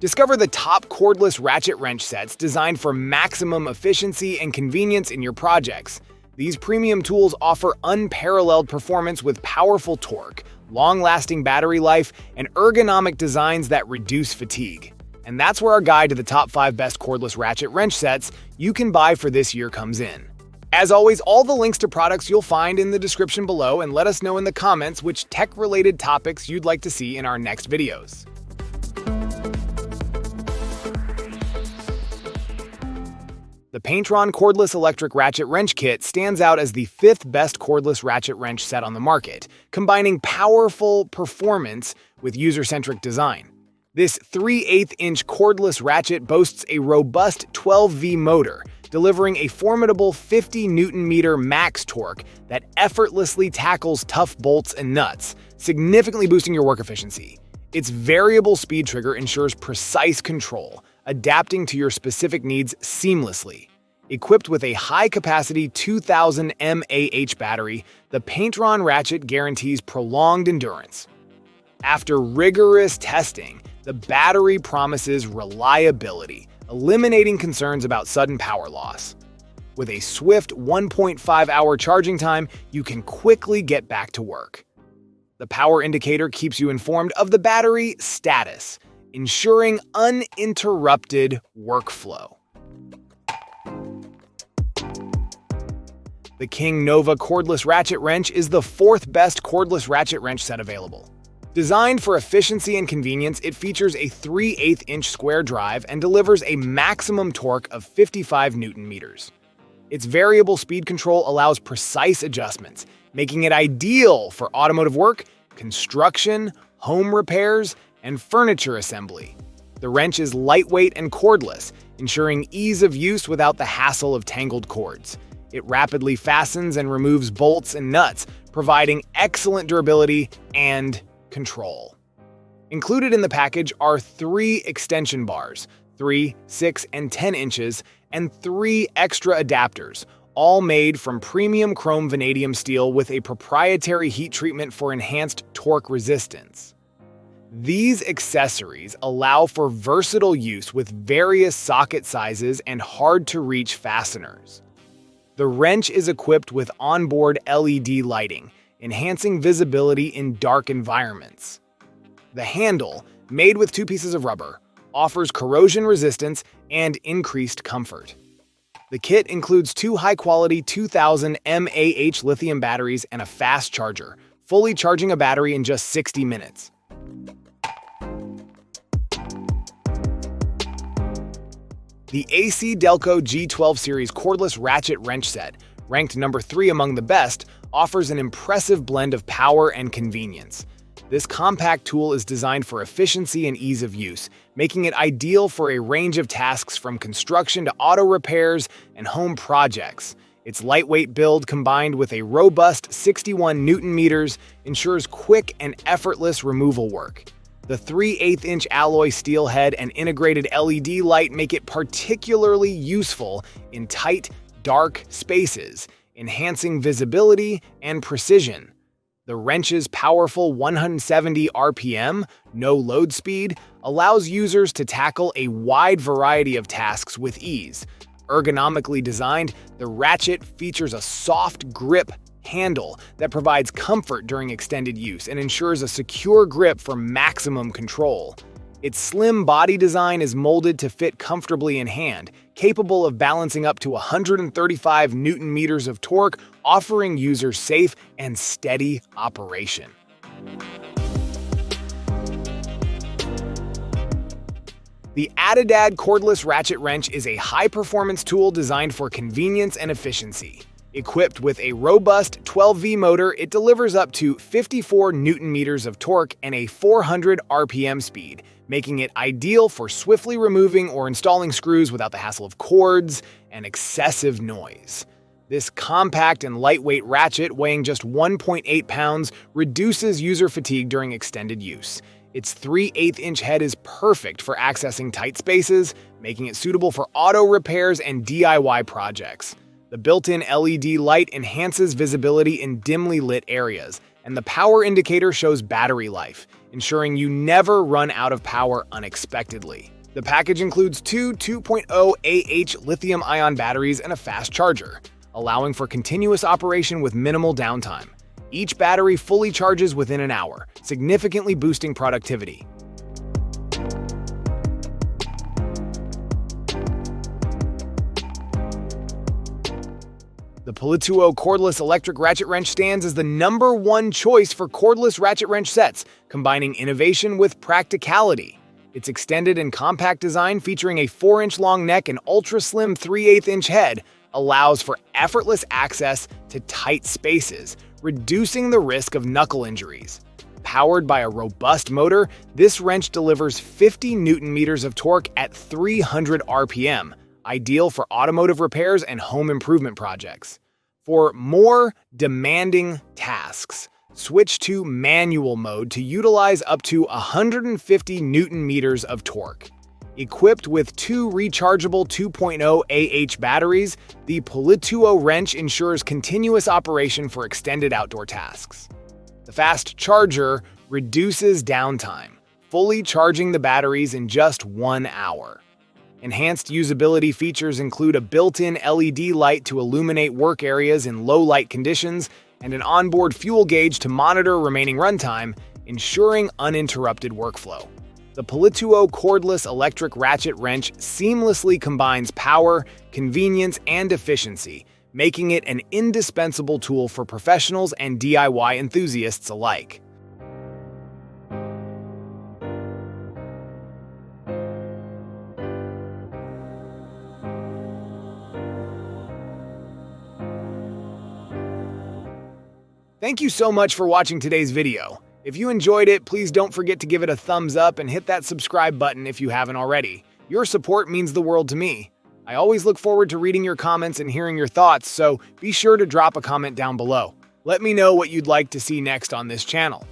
Discover the top cordless ratchet wrench sets designed for maximum efficiency and convenience in your projects. These premium tools offer unparalleled performance with powerful torque, long-lasting battery life, and ergonomic designs that reduce fatigue. And that's where our guide to the top 5 best cordless ratchet wrench sets you can buy for this year comes in. As always, all the links to products you'll find in the description below, and let us know in the comments which tech-related topics you'd like to see in our next videos. The Paintron Cordless Electric Ratchet Wrench Kit stands out as the 5th best cordless ratchet wrench set on the market, combining powerful performance with user-centric design. This 3/8-inch cordless ratchet boasts a robust 12V motor, delivering a formidable 50 Nm max torque that effortlessly tackles tough bolts and nuts, significantly boosting your work efficiency. Its variable speed trigger ensures precise control, adapting to your specific needs seamlessly. Equipped with a high-capacity 2000 mAh battery, the Paintron ratchet guarantees prolonged endurance. After rigorous testing, the battery promises reliability, eliminating concerns about sudden power loss. With a swift 1.5-hour charging time, you can quickly get back to work. The power indicator keeps you informed of the battery status, ensuring uninterrupted workflow. The Kingnova cordless ratchet wrench is the 4th best cordless ratchet wrench set available. Designed for efficiency and convenience, it features a 3/8-inch square drive and delivers a maximum torque of 55 Nm. Its variable speed control allows precise adjustments, making it ideal for automotive work, construction, home repairs, and furniture assembly. The wrench is lightweight and cordless, ensuring ease of use without the hassle of tangled cords. It rapidly fastens and removes bolts and nuts, providing excellent durability and control. Included in the package are 3 extension bars, 3, 6, and 10 inches, and 3 extra adapters, all made from premium chrome vanadium steel with a proprietary heat treatment for enhanced torque resistance. These accessories allow for versatile use with various socket sizes and hard-to-reach fasteners. The wrench is equipped with onboard LED lighting, enhancing visibility in dark environments. The handle, made with 2 pieces of rubber, offers corrosion resistance and increased comfort. The kit includes 2 high-quality 2000 mAh lithium batteries and a fast charger, fully charging a battery in just 60 minutes. The ACDelco G12 series cordless ratchet wrench set, ranked number 3 among the best, offers an impressive blend of power and convenience. This compact tool is designed for efficiency and ease of use, making it ideal for a range of tasks from construction to auto repairs and home projects. Its lightweight build combined with a robust 61 Nm ensures quick and effortless removal work. The 3/8-inch alloy steel head and integrated LED light make it particularly useful in tight, dark spaces, enhancing visibility and precision. The wrench's powerful 170 RPM, no load speed, allows users to tackle a wide variety of tasks with ease. Ergonomically designed, the ratchet features a soft grip handle that provides comfort during extended use and ensures a secure grip for maximum control. Its slim body design is molded to fit comfortably in hand, capable of balancing up to 135 Nm of torque, offering users safe and steady operation. The Adedad cordless ratchet wrench is a high-performance tool designed for convenience and efficiency. Equipped with a robust 12V motor, it delivers up to 54 Nm of torque and a 400 RPM speed, making it ideal for swiftly removing or installing screws without the hassle of cords and excessive noise. This compact and lightweight ratchet, weighing just 1.8 pounds, reduces user fatigue during extended use. Its 3/8-inch head is perfect for accessing tight spaces, making it suitable for auto repairs and DIY projects. The built-in LED light enhances visibility in dimly lit areas, and the power indicator shows battery life, ensuring you never run out of power unexpectedly. The package includes two 2.0 Ah lithium-ion batteries and a fast charger, allowing for continuous operation with minimal downtime. Each battery fully charges within an hour, significantly boosting productivity. The Pulituo cordless electric ratchet wrench stands as the #1 choice for cordless ratchet wrench sets, combining innovation with practicality. Its extended and compact design, featuring a 4-inch long neck and ultra-slim 3/8-inch head, allows for effortless access to tight spaces, reducing the risk of knuckle injuries. Powered by a robust motor, this wrench delivers 50 Nm of torque at 300 RPM, ideal for automotive repairs and home improvement projects. For more demanding tasks, switch to manual mode to utilize up to 150 Nm of torque. Equipped with two rechargeable 2.0 Ah batteries, the Pulituo wrench ensures continuous operation for extended outdoor tasks. The fast charger reduces downtime, fully charging the batteries in just 1 hour. Enhanced usability features include a built-in LED light to illuminate work areas in low-light conditions and an onboard fuel gauge to monitor remaining runtime, ensuring uninterrupted workflow. The Pulituo cordless electric ratchet wrench seamlessly combines power, convenience, and efficiency, making it an indispensable tool for professionals and DIY enthusiasts alike. Thank you so much for watching today's video. If you enjoyed it, please don't forget to give it a thumbs up and hit that subscribe button if you haven't already. Your support means the world to me. I always look forward to reading your comments and hearing your thoughts, so be sure to drop a comment down below. Let me know what you'd like to see next on this channel.